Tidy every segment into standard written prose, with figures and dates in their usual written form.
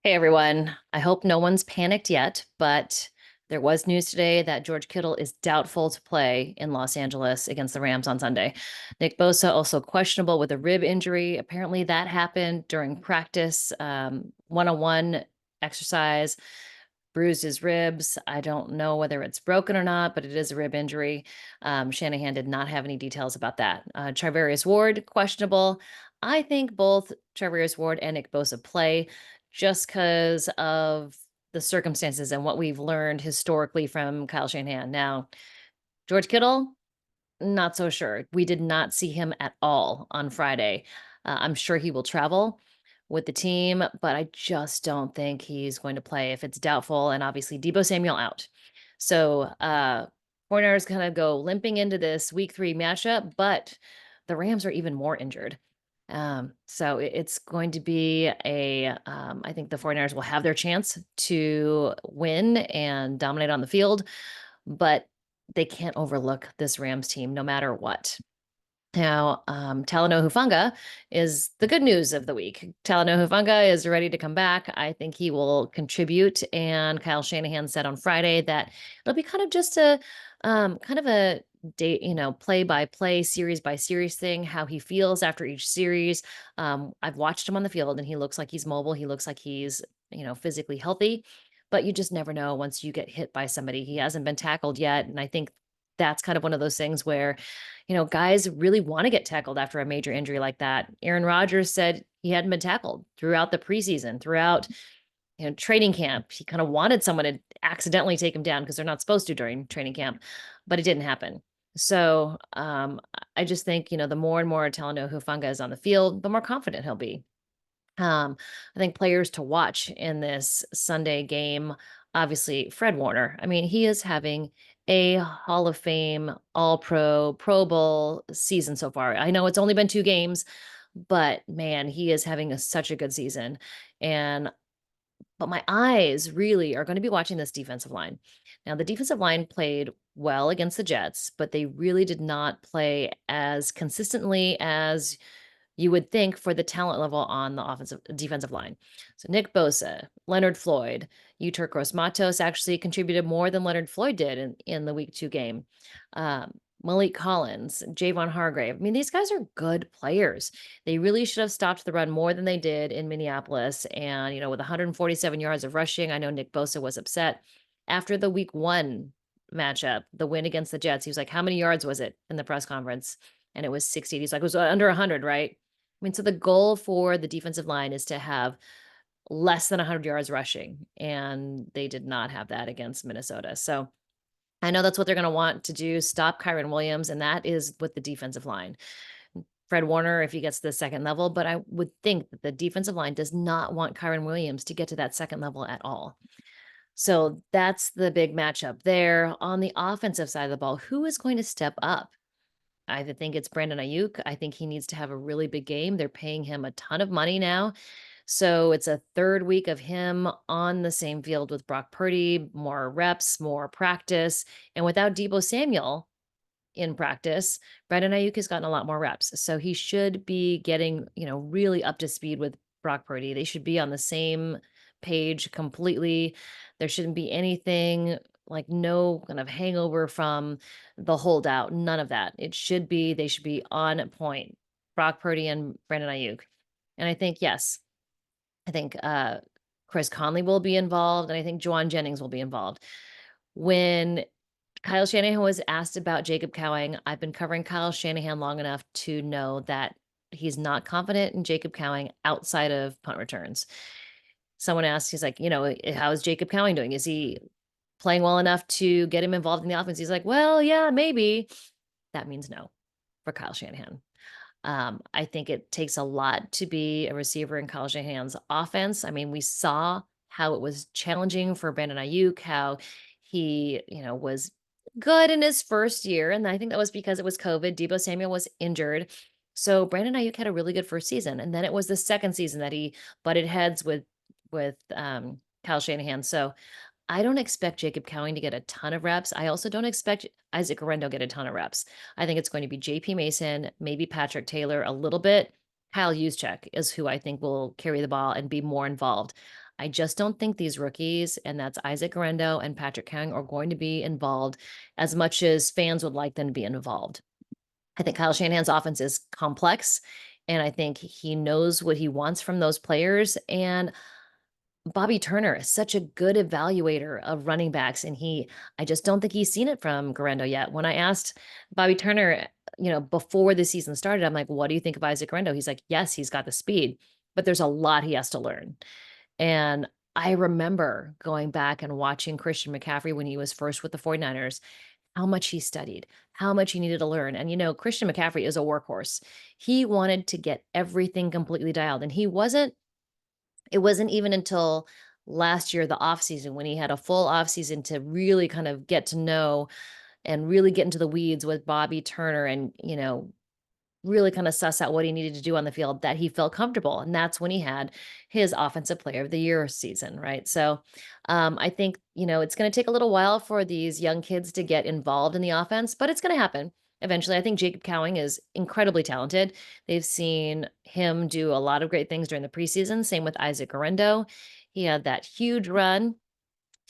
Hey everyone. I hope no one's panicked yet, but there was news today that George Kittle is doubtful to play in Los Angeles against the Rams on Sunday. Nick Bosa also questionable with a rib injury. Apparently that happened during practice, one-on-one exercise, bruised his ribs. I don't know whether it's broken or not, but it is a rib injury. Shanahan did not have any details about that. Charvarius Ward, questionable. I think both Charvarius Ward and Nick Bosa play just because of the circumstances and what we've learned historically from Kyle Shanahan. Now, George Kittle, not so sure. We did not see him at all on Friday. I'm sure he will travel with the team, but I just don't think he's going to play if it's doubtful. And obviously, Deebo Samuel out. So, 49ers kind of go limping into this week 3 matchup, but the Rams are even more injured. So it's going to be I think the 49ers will have their chance to win and dominate on the field, but they can't overlook this Rams team no matter what. Now, Talanoa Hufanga is the good news of the week. Talanoa Hufanga is ready to come back. I think he will contribute. And Kyle Shanahan said on Friday that it'll be kind of just a kind of a day, play by play, series by series thing, how he feels after each series. I've watched him on the field and he looks like he's mobile. He looks like he's, physically healthy, but you just never know once you get hit by somebody. He hasn't been tackled yet. And I think that's kind of one of those things where guys really want to get tackled after a major injury like that. Aaron Rodgers said he hadn't been tackled throughout the preseason, throughout training camp. He kind of wanted someone to accidentally take him down because they're not supposed to during training camp, but it didn't happen. So I just think the more and more Talanoa Hufanga is on the field, the more confident he'll be. I think players to watch in this Sunday game, obviously Fred Warner. I mean, he is having a Hall of Fame, All Pro, Pro Bowl season so far. I know it's only been 2 games, but man, he is having such a good season. And but my eyes really are going to be watching this defensive line. Now, the defensive line played well against the Jets, but they really did not play as consistently as you would think for the talent level on the defensive line. So Nick Bosa, Leonard Floyd, Uter Matos actually contributed more than Leonard Floyd did in the week 2 game. Malik Collins, Javon Hargrave. I mean, these guys are good players. They really should have stopped the run more than they did in Minneapolis. And, with 147 yards of rushing, I know Nick Bosa was upset after the week 1 matchup, the win against the Jets. He was like, how many yards was it in the press conference? And it was 60. He's like, it was under 100, right? I mean, so the goal for the defensive line is to have less than 100 yards rushing, and they did not have that against Minnesota. So I know that's what they're going to want to do, stop Kyron Williams, and that is with the defensive line. Fred Warner, if he gets to the second level, but I would think that the defensive line does not want Kyron Williams to get to that second level at all. So that's the big matchup there. On the offensive side of the ball, who is going to step up? I think it's Brandon Ayuk. I think he needs to have a really big game. They're paying him a ton of money now. So it's a third week of him on the same field with Brock Purdy, more reps, more practice. And without Deebo Samuel in practice, Brandon Ayuk has gotten a lot more reps. So he should be getting, really up to speed with Brock Purdy. They should be on the same page completely. There shouldn't be anything like no kind of hangover from the holdout. None of that. They should be on point. Brock Purdy and Brandon Ayuk. And I think, yes, I think Chris Conley will be involved, and I think Juwan Jennings will be involved. When Kyle Shanahan was asked about Jacob Cowing, I've been covering Kyle Shanahan long enough to know that he's not confident in Jacob Cowing outside of punt returns. Someone asked, he's like, how is Jacob Cowing doing? Is he playing well enough to get him involved in the offense? He's like, well, yeah, maybe. That means no for Kyle Shanahan. I think it takes a lot to be a receiver in Kyle Shanahan's offense. I mean, we saw how it was challenging for Brandon Ayuk, how he, was good in his first year. And I think that was because it was COVID. Deebo Samuel was injured. So Brandon Ayuk had a really good first season. And then it was the second season that he butted heads with Kyle Shanahan. So I don't expect Jacob Cowing to get a ton of reps. I also don't expect Isaac Guerrero to get a ton of reps. I think it's going to be JP Mason, maybe Patrick Taylor a little bit. Kyle Juszczyk is who I think will carry the ball and be more involved. I just don't think these rookies, and that's Isaac Guerendo and Patrick Kang, are going to be involved as much as fans would like them to be involved. I think Kyle Shanahan's offense is complex, and I think he knows what he wants from those players. And Bobby Turner is such a good evaluator of running backs, and I just don't think he's seen it from Guerendo yet. When I asked Bobby Turner, before the season started, I'm like, "What do you think of Isaac Guerendo?" He's like, "Yes, he's got the speed, but there's a lot he has to learn." And I remember going back and watching Christian McCaffrey when he was first with the 49ers, how much he studied, how much he needed to learn. And Christian McCaffrey is a workhorse. He wanted to get everything completely dialed, and it wasn't even until last year, the offseason, when he had a full offseason to really kind of get to know and really get into the weeds with Bobby Turner and, really kind of suss out what he needed to do on the field, that he felt comfortable. And that's when he had his offensive player of the year season, right? So I think, it's going to take a little while for these young kids to get involved in the offense, but it's going to happen eventually. I think Jacob Cowing is incredibly talented. They've seen him do a lot of great things during the preseason. Same with Isaac Guerendo. He had that huge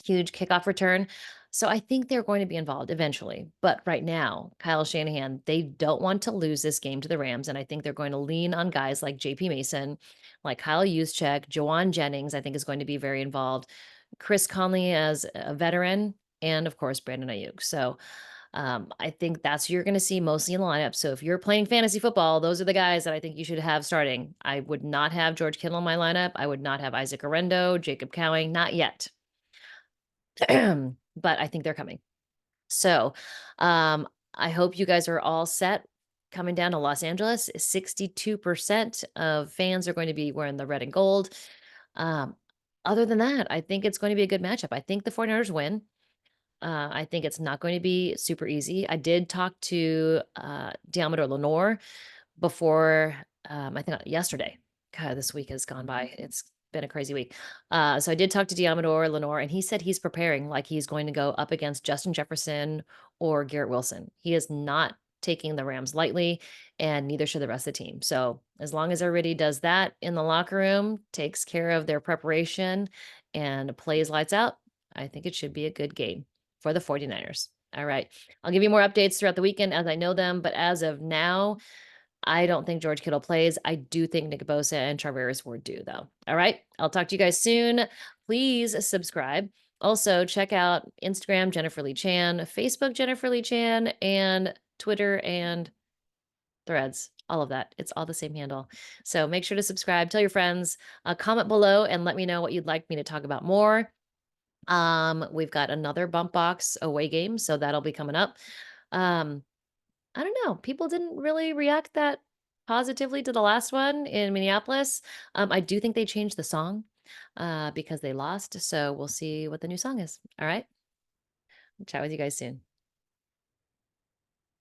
kickoff return. So I think they're going to be involved eventually. But right now, Kyle Shanahan, they don't want to lose this game to the Rams. And I think they're going to lean on guys like JP Mason, like Kyle Juszczyk, Jawan Jennings, I think is going to be very involved. Chris Conley as a veteran, and of course, Brandon Ayuk. So I think that's who you're going to see mostly in the lineup. So if you're playing fantasy football, those are the guys that I think you should have starting. I would not have George Kittle in my lineup. I would not have Isaac Arendo, Jacob Cowing, not yet. But I think they're coming. So, I hope you guys are all set coming down to Los Angeles. 62% of fans are going to be wearing the red and gold. Um, Other than that, I think it's going to be a good matchup. I think the 49ers win. I think it's not going to be super easy. I did talk to Diamador Lenore before, I think yesterday. God, this week has gone by. It's been a crazy week. So I did talk to Diamador Lenore, and he said he's preparing like he's going to go up against Justin Jefferson or Garrett Wilson. He is not taking the Rams lightly, and neither should the rest of the team. So as long as everybody does that in the locker room, takes care of their preparation, and plays lights out, I think it should be a good game for the 49ers. All right. I'll give you more updates throughout the weekend as I know them, but as of now, I don't think George Kittle plays. I do think Nick Bosa and Charvarius Ward do, though. All right. I'll talk to you guys soon. Please subscribe. Also, check out Instagram, Jennifer Lee Chan, Facebook, Jennifer Lee Chan, and Twitter and Threads. All of that. It's all the same handle. So make sure to subscribe, tell your friends, comment below, and let me know what you'd like me to talk about more. We've got another bump box away game, so that'll be coming up. Um, I don't know. People didn't really react that positively to the last one in Minneapolis. I do think they changed the song because they lost. So we'll see what the new song is. All right. Chat with you guys soon.